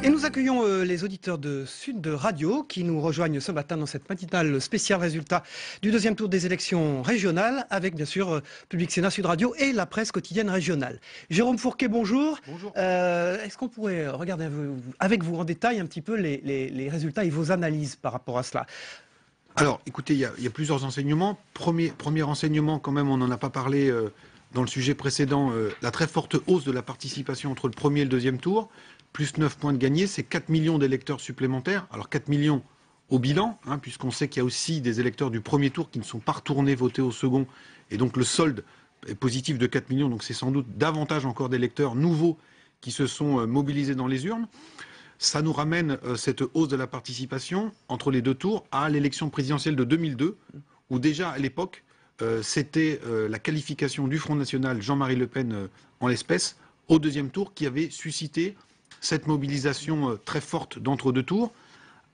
Et nous accueillons les auditeurs de Sud Radio qui nous rejoignent ce matin dans cette matinale spéciale résultat du deuxième tour des élections régionales avec bien sûr Public Sénat Sud Radio et la presse quotidienne régionale. Jérôme Fourquet, bonjour. Bonjour. Est-ce qu'on pourrait regarder avec vous en détail un petit peu les résultats et vos analyses par rapport à cela? Alors, écoutez, il y a plusieurs enseignements. Premier enseignement, quand même, on n'en a pas parlé dans le sujet précédent, la très forte hausse de la participation entre le premier et le deuxième tour, plus 9 points de gagnés, c'est 4 millions d'électeurs supplémentaires. Alors 4 millions au bilan, puisqu'on sait qu'il y a aussi des électeurs du premier tour qui ne sont pas retournés voter au second, et donc le solde est positif de 4 millions, donc c'est sans doute davantage encore d'électeurs nouveaux qui se sont mobilisés dans les urnes. Ça nous ramène cette hausse de la participation entre les deux tours à l'élection présidentielle de 2002, où déjà à l'époque, c'était la qualification du Front National, Jean-Marie Le Pen en l'espèce, au deuxième tour, qui avait suscité cette mobilisation très forte d'entre-deux tours,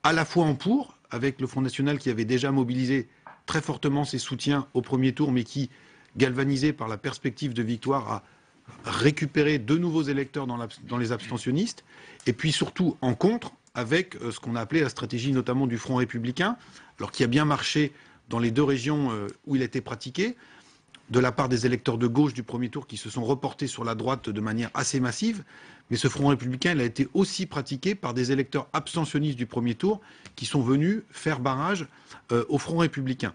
à la fois en pour, avec le Front National qui avait déjà mobilisé très fortement ses soutiens au premier tour, mais qui, galvanisé par la perspective de victoire, a récupéré de nouveaux électeurs dans les abstentionnistes, et puis surtout en contre, avec ce qu'on a appelé la stratégie notamment du Front républicain, alors qui a bien marché dans les deux régions où il a été pratiqué, de la part des électeurs de gauche du premier tour qui se sont reportés sur la droite de manière assez massive. Mais ce Front républicain, il a été aussi pratiqué par des électeurs abstentionnistes du premier tour qui sont venus faire barrage au Front républicain.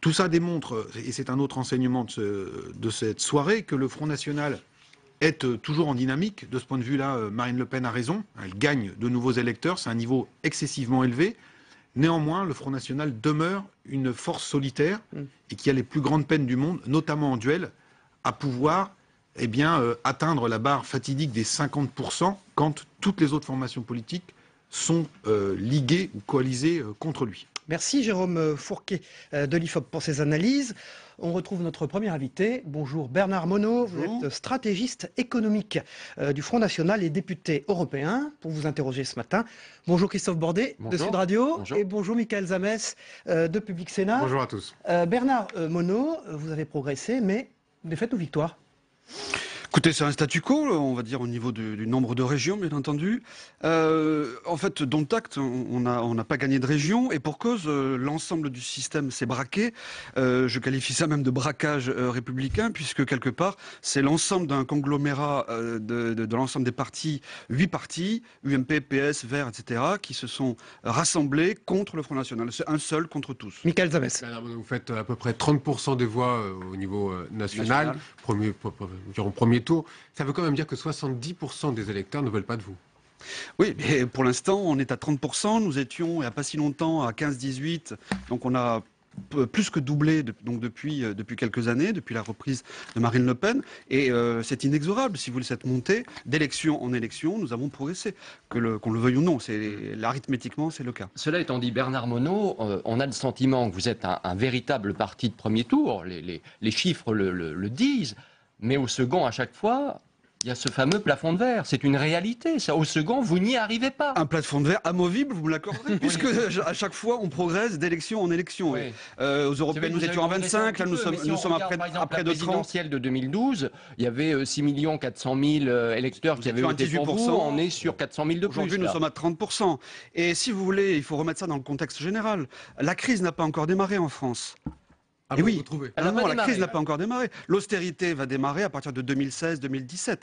Tout ça démontre, et c'est un autre enseignement de cette soirée, que le Front national est toujours en dynamique. De ce point de vue-là, Marine Le Pen a raison. Elle gagne de nouveaux électeurs. C'est un niveau excessivement élevé. Néanmoins, le Front National demeure une force solitaire et qui a les plus grandes peines du monde, notamment en duel, à pouvoir atteindre la barre fatidique des 50% quand toutes les autres formations politiques sont liguées ou coalisées contre lui. Merci Jérôme Fourquet de l'IFOP pour ces analyses. On retrouve notre premier invité. Bonjour Bernard Monod, vous êtes stratégiste économique du Front National et député européen pour vous interroger ce matin. Bonjour Christophe Bordet de Sud Radio. Bonjour. Et bonjour Michael Zamès de Public Sénat. Bonjour à tous. Bernard Monod, vous avez progressé, mais défaite ou victoire? Écoutez, c'est un statu quo, on va dire, au niveau du nombre de régions, bien entendu. En fait, dont acte, on n'a pas gagné de région, et pour cause, l'ensemble du système s'est braqué. Je qualifie ça même de braquage républicain, puisque quelque part, c'est l'ensemble d'un conglomérat de l'ensemble des partis, 8 partis, UMP, PS, Verts, etc., qui se sont rassemblés contre le Front National. C'est un seul contre tous. Michael Zamès. Vous faites à peu près 30% des voix au niveau national. Premier tour. Ça veut quand même dire que 70% des électeurs ne veulent pas de vous. Oui, mais pour l'instant, on est à 30%. Nous étions, il n'y a pas si longtemps, à 15-18. Donc on a plus que doublé depuis quelques années, depuis la reprise de Marine Le Pen. Et c'est inexorable, si vous voulez, cette montée d'élection en élection. Nous avons progressé, qu'on le veuille ou non. Arithmétiquement, c'est le cas. Cela étant dit, Bernard Monod, on a le sentiment que vous êtes un véritable parti de premier tour. Les chiffres le disent. Mais au second, à chaque fois, il y a ce fameux plafond de verre. C'est une réalité. Ça, au second, vous n'y arrivez pas. Un plafond de verre amovible, vous me l'accorderez, puisque à chaque fois, on progresse d'élection en élection. Oui. Aux européennes, nous étions à 25, là, nous sommes à près de 30. La présidentielle de 2012, il y avait 6 400 000 électeurs qui avaient voté pour vous. On est sur 400 000 de plus. Aujourd'hui, nous sommes à 30%. Et si vous voulez, il faut remettre ça dans le contexte général. La crise n'a pas encore démarré en France. Ah, et oui, la crise n'a pas encore démarré. L'austérité va démarrer à partir de 2016-2017.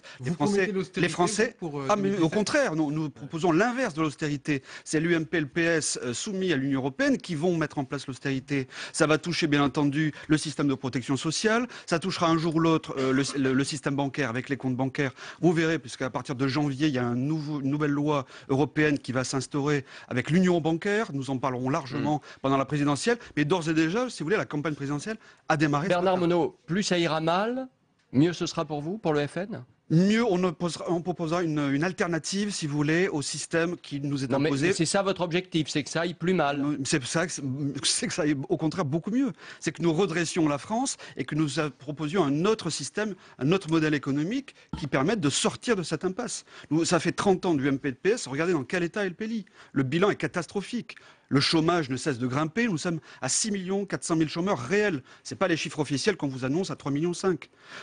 Les Français, mais au contraire, nous proposons l'inverse de l'austérité. C'est l'UMP et le PS soumis à l'Union européenne qui vont mettre en place l'austérité. Ça va toucher bien entendu le système de protection sociale. Ça touchera un jour ou l'autre le système bancaire avec les comptes bancaires. Vous verrez, puisqu'à partir de janvier, il y a une nouvelle loi européenne qui va s'instaurer avec l'union bancaire. Nous en parlerons largement pendant la présidentielle. Mais d'ores et déjà, si vous voulez, la campagne présidentielle a démarré. Bernard Monod, plus ça ira mal, mieux ce sera pour vous, pour le FN? Mieux, on proposera une alternative, si vous voulez, au système qui nous est imposé. Mais c'est ça votre objectif, c'est que ça aille plus mal. C'est que ça aille au contraire beaucoup mieux. C'est que nous redressions la France et que nous proposions un autre système, un autre modèle économique qui permette de sortir de cette impasse. Ça fait 30 ans du MP-PS, regardez dans quel état est le pays. Le bilan est catastrophique. Le chômage ne cesse de grimper. Nous sommes à 6 400 000 chômeurs réels. Ce n'est pas les chiffres officiels qu'on vous annonce à 3,5 millions.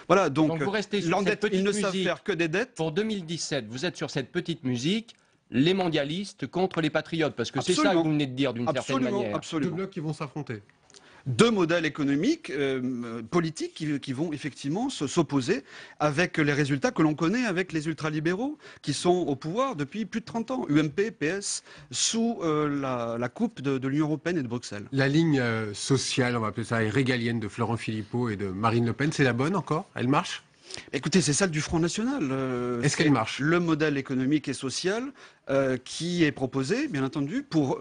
Voilà, donc vous restez sur cette petite ils ne musique savent faire que des dettes. Pour 2017, vous êtes sur cette petite musique. les mondialistes contre les patriotes, parce que c'est ça que vous venez de dire d'une certaine manière. Absolument. Deux blocs qui vont s'affronter. Deux modèles économiques, politiques qui vont effectivement s'opposer avec les résultats que l'on connaît avec les ultralibéraux qui sont au pouvoir depuis plus de 30 ans. UMP, PS, sous la coupe de l'Union européenne et de Bruxelles. La ligne sociale, on va appeler ça, et régalienne de Florent Philippot et de Marine Le Pen, c'est la bonne encore? Elle marche? Écoutez, c'est celle du Front National. Est-ce qu'elle marche? Le modèle économique et social qui est proposé, bien entendu, pour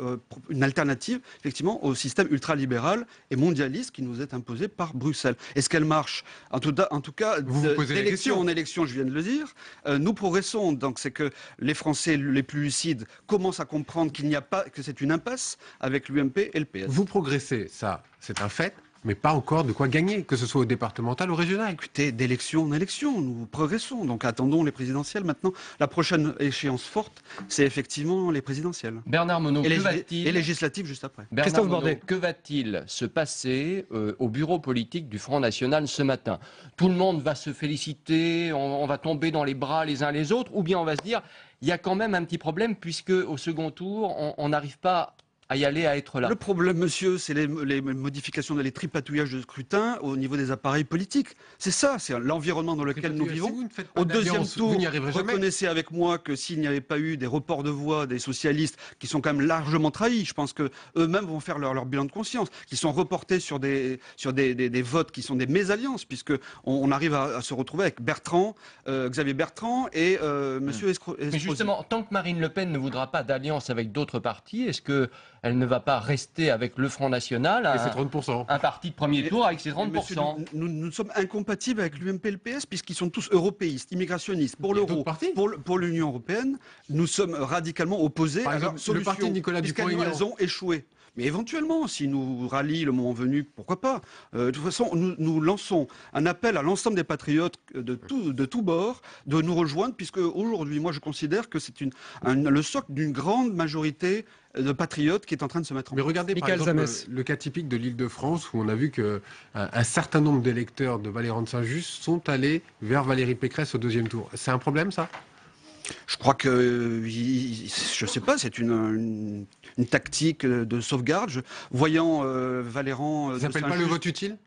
une alternative, effectivement, au système ultralibéral et mondialiste qui nous est imposé par Bruxelles. Est-ce qu'elle marche? En tout cas, d'élection en élection, je viens de le dire, nous progressons. Donc, c'est que les Français les plus lucides commencent à comprendre qu'il n'y a pas, que c'est une impasse avec l'UMP et le PS. Vous progressez, ça, c'est un fait, mais pas encore de quoi gagner, que ce soit au départemental ou au régional. Écoutez, d'élection en élection, nous progressons. Donc attendons les présidentielles maintenant. La prochaine échéance forte, c'est effectivement les présidentielles. Bernard Monod, et législatives juste après. Christophe Bordet, que va-t-il se passer au bureau politique du Front National ce matin? Tout le monde va se féliciter, on va tomber dans les bras les uns les autres, ou bien on va se dire, il y a quand même un petit problème, puisque au second tour, on n'arrive pas à y aller, à être là. Le problème, monsieur, c'est les modifications, les tripatouillages de scrutin au niveau des appareils politiques. C'est ça, c'est l'environnement dans lequel nous vivons. Si au deuxième tour, reconnaissez avec moi que s'il n'y avait pas eu des reports de voix des socialistes, qui sont quand même largement trahis, je pense qu'eux-mêmes vont faire leur bilan de conscience, qui sont reportés sur des votes qui sont des mésalliances, puisqu'on arrive à se retrouver avec Xavier Bertrand et monsieur Estrosi. Mais justement, tant que Marine Le Pen ne voudra pas d'alliance avec d'autres partis, est-ce que elle ne va pas rester avec le Front National, un parti de premier tour avec ses 30%. Monsieur, nous sommes incompatibles avec l'UMP et le PS puisqu'ils sont tous européistes, immigrationnistes. Pour l'euro, pour l'Union européenne, nous sommes radicalement opposés à leur solution, le parti Nicolas Dupont-Aignan. Elles ont échoué. Mais éventuellement, si nous rallient le moment venu, pourquoi pas. De toute façon, nous lançons un appel à l'ensemble des patriotes de tous bords de nous rejoindre, puisque aujourd'hui, moi, je considère que c'est le socle d'une grande majorité de patriotes qui est en train de se mettre en place. Mais regardez par exemple le cas typique de l'Île-de-France où on a vu qu'un certain nombre d'électeurs de Valéran de Saint-Just sont allés vers Valérie Pécresse au deuxième tour. C'est un problème, ça? Je crois que, je ne sais pas, c'est une tactique de sauvegarde. Voyant Valéran... Ça s'appelle pas le vote utile?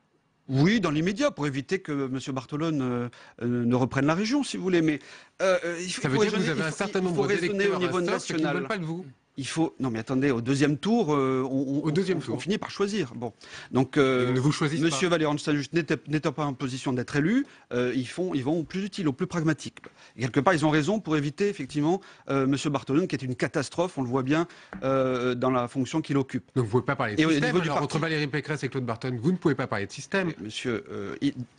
Oui, dans l'immédiat, pour éviter que M. Barthelone ne reprenne la région, si vous voulez. Mais ça veut dire que vous avez un certain nombre d'électeurs au niveau national qui ne veulent pas de vous. Non mais attendez, au deuxième tour, on finit par choisir. Bon, donc ne vous choisissez Monsieur Valéran de Saint-Just n'étant pas en position d'être élu, ils vont au plus utile, au plus pragmatique. Et quelque part, ils ont raison pour éviter effectivement Monsieur Barthelone, qui est une catastrophe, on le voit bien dans la fonction qu'il occupe. Donc vous ne pouvez pas parler de système. Entre Valérie Pécresse et Claude Barthelone, vous ne pouvez pas parler de système. Monsieur,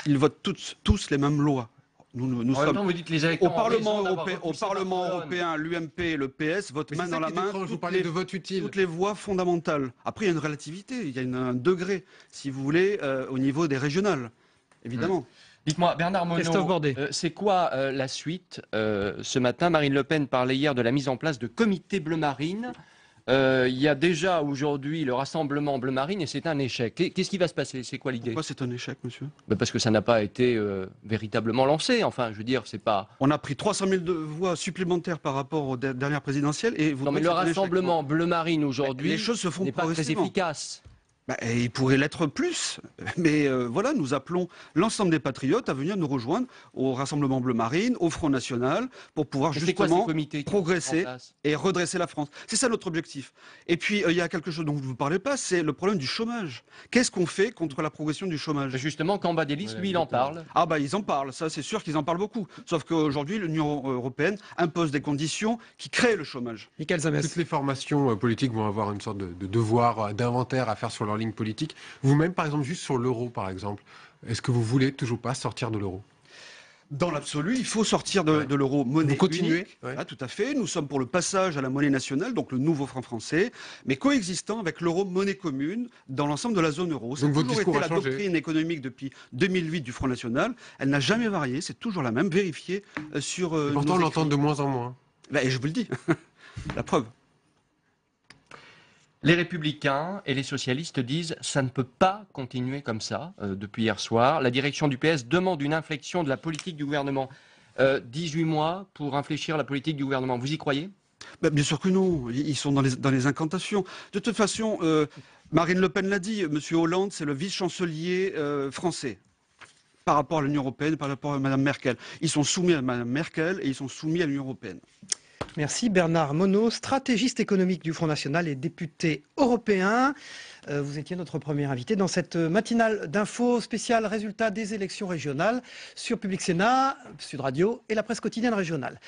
ils votent tous les mêmes lois. Nous sommes vous dites les électeurs au Parlement européen, l'UMP et le PS votent main dans la main toutes les voies fondamentales. Après, il y a une relativité, il y a un degré, si vous voulez, au niveau des régionales, évidemment. Dites-moi, Bernard Monod, c'est quoi la suite? Ce matin, Marine Le Pen parlait hier de la mise en place de comités bleu marine. Il y a déjà aujourd'hui le rassemblement bleu marine et c'est un échec. Qu'est-ce qui va se passer? C'est quoi l'idée? Pourquoi c'est un échec, monsieur? Parce que ça n'a pas été véritablement lancé. Enfin, je veux dire, c'est pas... On a pris 300 000 voix supplémentaires par rapport aux dernières présidentielles. Et non, mais le rassemblement bleu marine aujourd'hui n'est pas très efficace. Il pourrait l'être plus, mais voilà, nous appelons l'ensemble des patriotes à venir nous rejoindre au Rassemblement Bleu Marine, au Front National, pour pouvoir justement progresser et redresser la France. C'est ça notre objectif. Et puis, il y a quelque chose dont vous ne parlez pas, c'est le problème du chômage. Qu'est-ce qu'on fait contre la progression du chômage? Justement, Cambadélis, lui, il en parle. Ah ils en parlent, ça c'est sûr qu'ils en parlent beaucoup. Sauf qu'aujourd'hui, l'Union européenne impose des conditions qui créent le chômage. Toutes les formations politiques vont avoir une sorte de devoir, d'inventaire à faire sur leur ligne politique. Vous-même, par exemple, juste sur l'euro, par exemple, est-ce que vous voulez toujours pas sortir de l'euro? Dans l'absolu, il faut sortir de l'euro monnaie unique. Ah, tout à fait. Nous sommes pour le passage à la monnaie nationale, donc le nouveau franc français, mais coexistant avec l'euro monnaie commune dans l'ensemble de la zone euro. C'est toujours été la doctrine économique depuis 2008 du Front National. Elle n'a jamais varié, c'est toujours la même, vérifiée sur... pourtant, on l'entend de moins en moins. Et je vous le dis, la preuve. Les Républicains et les socialistes disent « ça ne peut pas continuer comme ça » depuis hier soir. La direction du PS demande une inflexion de la politique du gouvernement. 18 mois pour infléchir la politique du gouvernement. Vous y croyez? Bien sûr que non, ils sont dans les incantations. De toute façon, Marine Le Pen l'a dit, M. Hollande, c'est le vice-chancelier français par rapport à l'Union européenne, par rapport à Mme Merkel. Ils sont soumis à Mme Merkel et ils sont soumis à l'Union européenne. Merci Bernard Monod, stratégiste économique du Front National et député européen. Vous étiez notre premier invité dans cette matinale d'infos spéciale résultats des élections régionales sur Public Sénat, Sud Radio et la presse quotidienne régionale.